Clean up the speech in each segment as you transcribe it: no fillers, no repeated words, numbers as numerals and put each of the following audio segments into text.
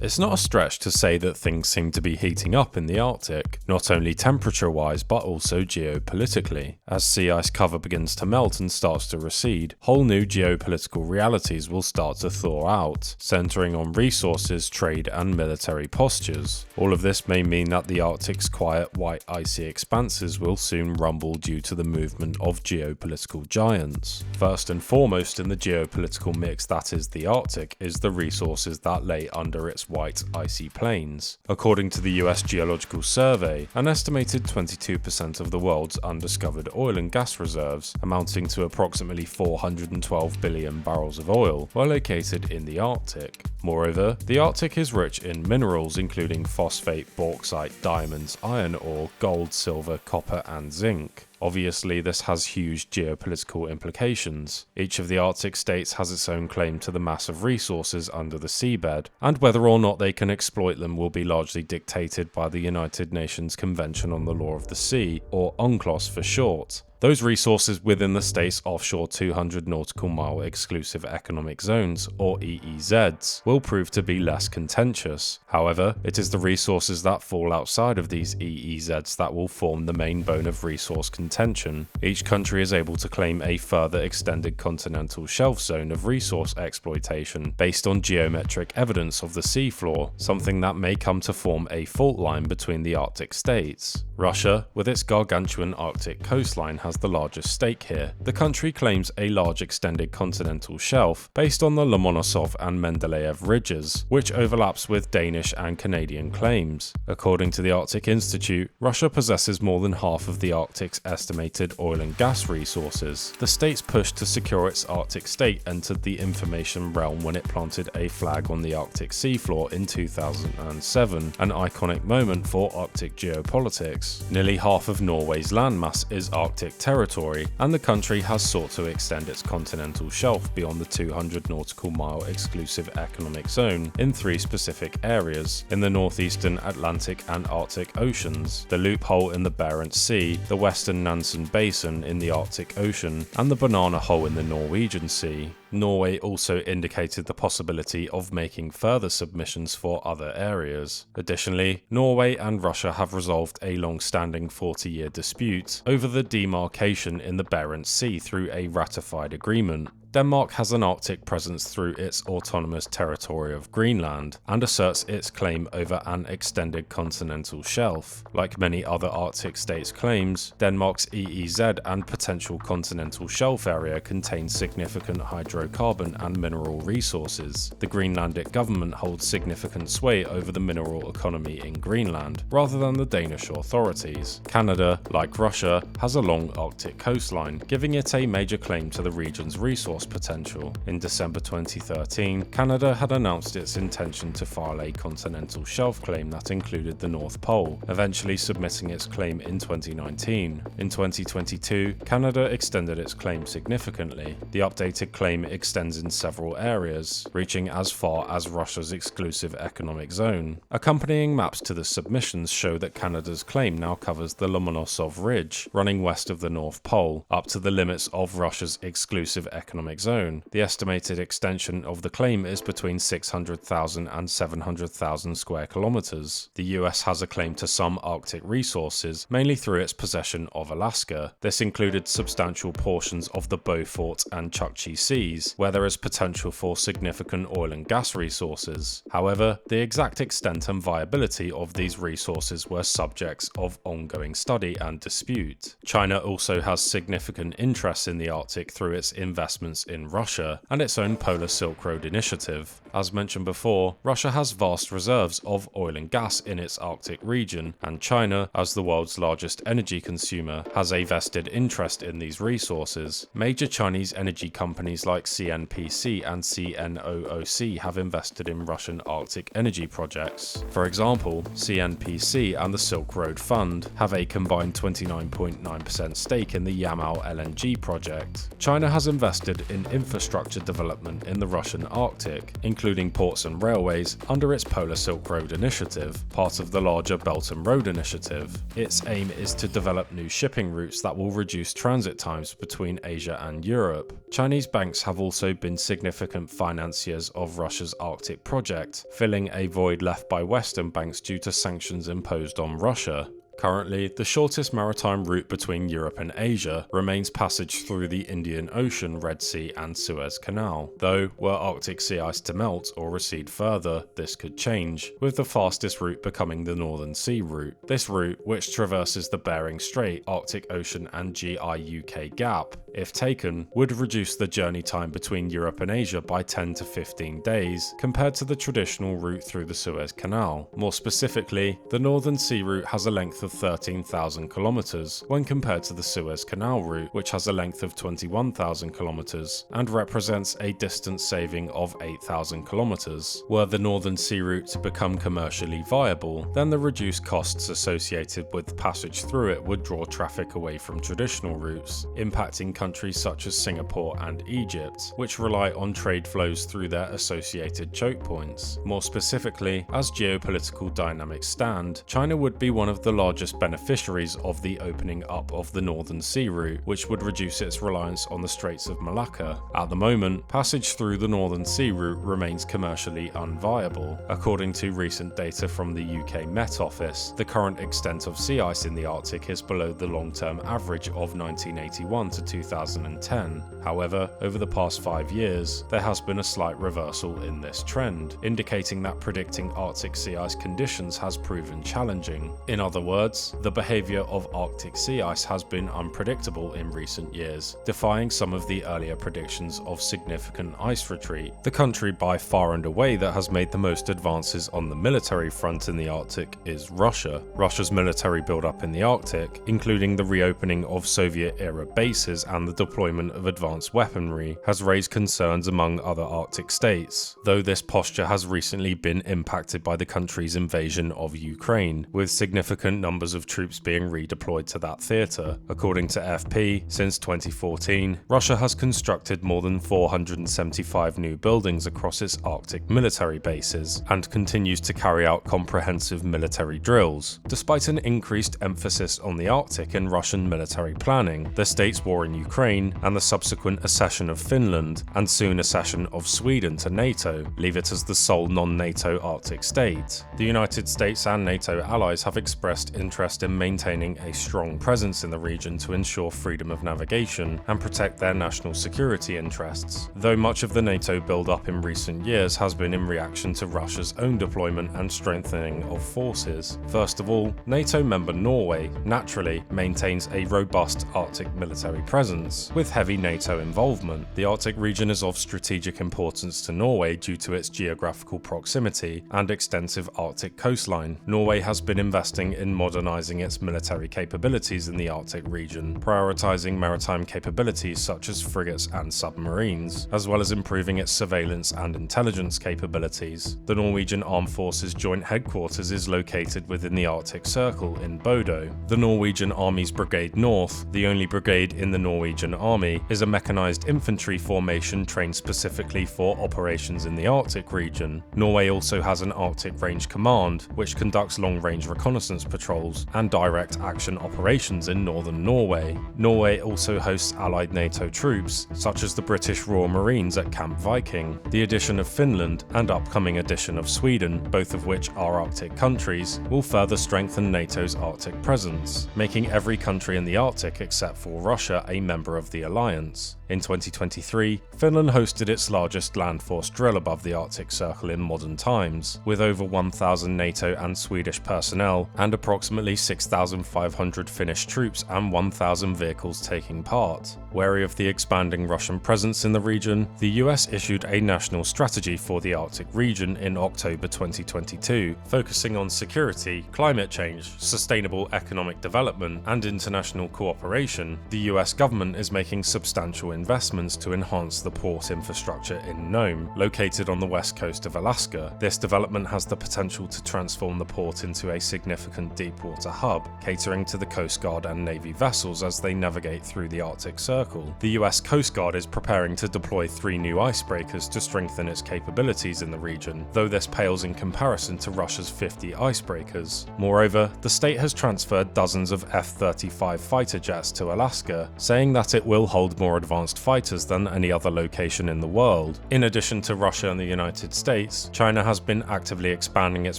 It's not a stretch to say that things seem to be heating up in the Arctic, not only temperature-wise but also geopolitically. As sea ice cover begins to melt and starts to recede, whole new geopolitical realities will start to thaw out, centering on resources, trade and military postures. All of this may mean that the Arctic's quiet, white, icy expanses will soon rumble due to the movement of geopolitical giants. First and foremost in the geopolitical mix that is the Arctic is the resources that lay under its white, icy plains. According to the US Geological Survey, an estimated 22% of the world's undiscovered oil and gas reserves, amounting to approximately 412 billion barrels of oil, were located in the Arctic. Moreover, the Arctic is rich in minerals including phosphate, bauxite, diamonds, iron ore, gold, silver, copper and zinc. Obviously, this has huge geopolitical implications. Each of the Arctic states has its own claim to the massive resources under the seabed, and whether or not they can exploit them will be largely dictated by the United Nations Convention on the Law of the Sea, or UNCLOS for short. Those resources within the state's offshore 200 nautical mile exclusive economic zones, or EEZs, will prove to be less contentious. However, it is the resources that fall outside of these EEZs that will form the main bone of resource contention. Each country is able to claim a further extended continental shelf zone of resource exploitation based on geometric evidence of the seafloor, something that may come to form a fault line between the Arctic states. Russia, with its gargantuan Arctic coastline, has the largest stake here. The country claims a large extended continental shelf based on the Lomonosov and Mendeleev ridges, which overlaps with Danish and Canadian claims. According to the Arctic Institute, Russia possesses more than half of the Arctic's estimated oil and gas resources. The state's push to secure its Arctic state entered the information realm when it planted a flag on the Arctic seafloor in 2007, an iconic moment for Arctic geopolitics. Nearly half of Norway's landmass is Arctic territory, and the country has sought to extend its continental shelf beyond the 200 nautical mile exclusive economic zone in three specific areas: in the northeastern Atlantic and Arctic Oceans, the loophole in the Barents Sea, the western Nansen Basin in the Arctic Ocean, and the Banana Hole in the Norwegian Sea. Norway also indicated the possibility of making further submissions for other areas. Additionally, Norway and Russia have resolved a long-standing 40-year dispute over the demarcation in the Barents Sea through a ratified agreement. Denmark has an Arctic presence through its autonomous territory of Greenland and asserts its claim over an extended continental shelf. Like many other Arctic states' claims, Denmark's EEZ and potential continental shelf area contains significant hydrocarbon and mineral resources. The Greenlandic government holds significant sway over the mineral economy in Greenland, rather than the Danish authorities. Canada, like Russia, has a long Arctic coastline, giving it a major claim to the region's resource potential. In December 2013, Canada had announced its intention to file a continental shelf claim that included the North Pole, eventually submitting its claim in 2019. In 2022, Canada extended its claim significantly. The updated claim extends in several areas, reaching as far as Russia's exclusive economic zone. Accompanying maps to the submissions show that Canada's claim now covers the Lomonosov Ridge, running west of the North Pole, up to the limits of Russia's exclusive economic zone. The estimated extension of the claim is between 600,000 and 700,000 square kilometers. The US has a claim to some Arctic resources, mainly through its possession of Alaska. This included substantial portions of the Beaufort and Chukchi Seas, where there is potential for significant oil and gas resources. However, the exact extent and viability of these resources were subjects of ongoing study and dispute. China also has significant interests in the Arctic through its investments in Russia and its own Polar Silk Road initiative. As mentioned before, Russia has vast reserves of oil and gas in its Arctic region, and China, as the world's largest energy consumer, has a vested interest in these resources. Major Chinese energy companies like CNPC and CNOOC have invested in Russian Arctic energy projects. For example, CNPC and the Silk Road Fund have a combined 29.9% stake in the Yamal LNG project. China has invested in infrastructure development in the Russian Arctic, including ports and railways, under its Polar Silk Road Initiative, part of the larger Belt and Road Initiative. Its aim is to develop new shipping routes that will reduce transit times between Asia and Europe. Chinese banks have also been significant financiers of Russia's Arctic project, filling a void left by Western banks due to sanctions imposed on Russia. Currently, the shortest maritime route between Europe and Asia remains passage through the Indian Ocean, Red Sea and Suez Canal, though were Arctic sea ice to melt or recede further, this could change, with the fastest route becoming the Northern Sea route. This route, which traverses the Bering Strait, Arctic Ocean and GI-UK gap, if taken, would reduce the journey time between Europe and Asia by 10 to 15 days, compared to the traditional route through the Suez Canal. More specifically, the Northern Sea route has a length of 13,000 kilometers when compared to the Suez Canal route, which has a length of 21,000 kilometers and represents a distance saving of 8,000 kilometers. Were the Northern Sea route to become commercially viable, then the reduced costs associated with passage through it would draw traffic away from traditional routes, impacting countries such as Singapore and Egypt, which rely on trade flows through their associated choke points. More specifically, as geopolitical dynamics stand, China would be one of the largest beneficiaries of the opening up of the Northern Sea route, which would reduce its reliance on the Straits of Malacca. At the moment, passage through the Northern Sea route remains commercially unviable. According to recent data from the UK Met Office, the current extent of sea ice in the Arctic is below the long-term average of 1981 to 2010. However, over the past 5 years, there has been a slight reversal in this trend, indicating that predicting Arctic sea ice conditions has proven challenging. In other words, the behaviour of Arctic sea ice has been unpredictable in recent years, defying some of the earlier predictions of significant ice retreat. The country by far and away that has made the most advances on the military front in the Arctic is Russia. Russia's military buildup in the Arctic, including the reopening of Soviet-era bases and the deployment of advanced weaponry, has raised concerns among other Arctic states, though this posture has recently been impacted by the country's invasion of Ukraine, with significant numbers of troops being redeployed to that theatre. According to FP, since 2014, Russia has constructed more than 475 new buildings across its Arctic military bases, and continues to carry out comprehensive military drills. Despite an increased emphasis on the Arctic in Russian military planning, the state's war in Ukraine and the subsequent accession of Finland, and soon accession of Sweden to NATO, leave it as the sole non-NATO Arctic state. The United States and NATO allies have expressed interest in maintaining a strong presence in the region to ensure freedom of navigation and protect their national security interests, though much of the NATO build-up in recent years has been in reaction to Russia's own deployment and strengthening of forces. First of all, NATO member Norway naturally maintains a robust Arctic military presence, with heavy NATO involvement. The Arctic region is of strategic importance to Norway due to its geographical proximity and extensive Arctic coastline. Norway has been investing in modernizing its military capabilities in the Arctic region, prioritizing maritime capabilities such as frigates and submarines, as well as improving its surveillance and intelligence capabilities. The Norwegian Armed Forces Joint Headquarters is located within the Arctic Circle in Bodo. The Norwegian Army's Brigade North, the only brigade in the Norwegian Army, is a mechanized infantry formation trained specifically for operations in the Arctic region. Norway also has an Arctic Range Command, which conducts long-range reconnaissance patrols and direct action operations in northern Norway. Norway also hosts allied NATO troops, such as the British Royal Marines at Camp Viking. The addition of Finland and upcoming addition of Sweden, both of which are Arctic countries, will further strengthen NATO's Arctic presence, making every country in the Arctic except for Russia a member of the alliance. In 2023, Finland hosted its largest land force drill above the Arctic Circle in modern times, with over 1,000 NATO and Swedish personnel and approximately 6,500 Finnish troops and 1,000 vehicles taking part. Wary of the expanding Russian presence in the region, the US issued a national strategy for the Arctic region in October 2022, focusing on security, climate change, sustainable economic development, and international cooperation. The US government is making substantial investments to enhance the port infrastructure in Nome, located on the west coast of Alaska. This development has the potential to transform the port into a significant deepwater hub, catering to the Coast Guard and Navy vessels as they navigate through the Arctic Circle. Circle. The US Coast Guard is preparing to deploy 3 new icebreakers to strengthen its capabilities in the region, though this pales in comparison to Russia's 50 icebreakers. Moreover, the state has transferred dozens of F-35 fighter jets to Alaska, saying that it will hold more advanced fighters than any other location in the world. In addition to Russia and the United States, China has been actively expanding its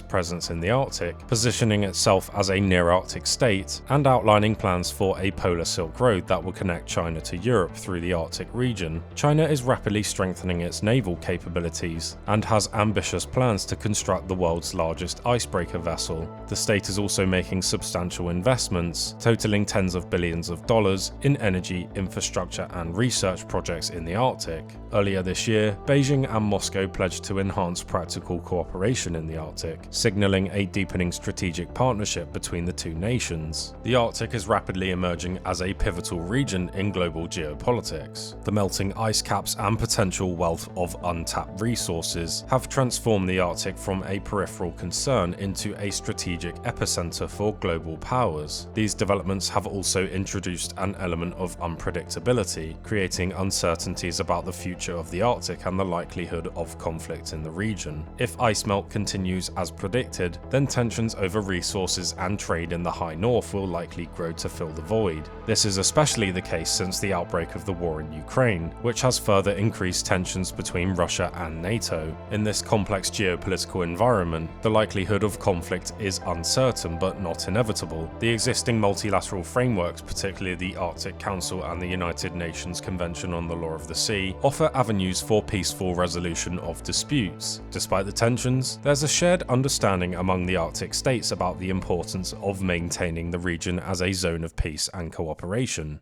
presence in the Arctic, positioning itself as a near-Arctic state, and outlining plans for a polar Silk Road that will connect China to Europe through the Arctic region. China is rapidly strengthening its naval capabilities, and has ambitious plans to construct the world's largest icebreaker vessel. The state is also making substantial investments, totaling tens of billions of dollars, in energy, infrastructure, and research projects in the Arctic. Earlier this year, Beijing and Moscow pledged to enhance practical cooperation in the Arctic, signaling a deepening strategic partnership between the two nations. The Arctic is rapidly emerging as a pivotal region in global geopolitics. The melting ice caps and potential wealth of untapped resources have transformed the Arctic from a peripheral concern into a strategic epicenter for global powers. These developments have also introduced an element of unpredictability, creating uncertainties about the future of the Arctic and the likelihood of conflict in the region. If ice melt continues as predicted, then tensions over resources and trade in the high north will likely grow to fill the void. This is especially the case since the outbreak of the war in Ukraine, which has further increased tensions between Russia and NATO. In this complex geopolitical environment, the likelihood of conflict is uncertain but not inevitable. The existing multilateral frameworks, particularly the Arctic Council and the United Nations Convention on the Law of the Sea, offer avenues for peaceful resolution of disputes. Despite the tensions, there's a shared understanding among the Arctic states about the importance of maintaining the region as a zone of peace and cooperation.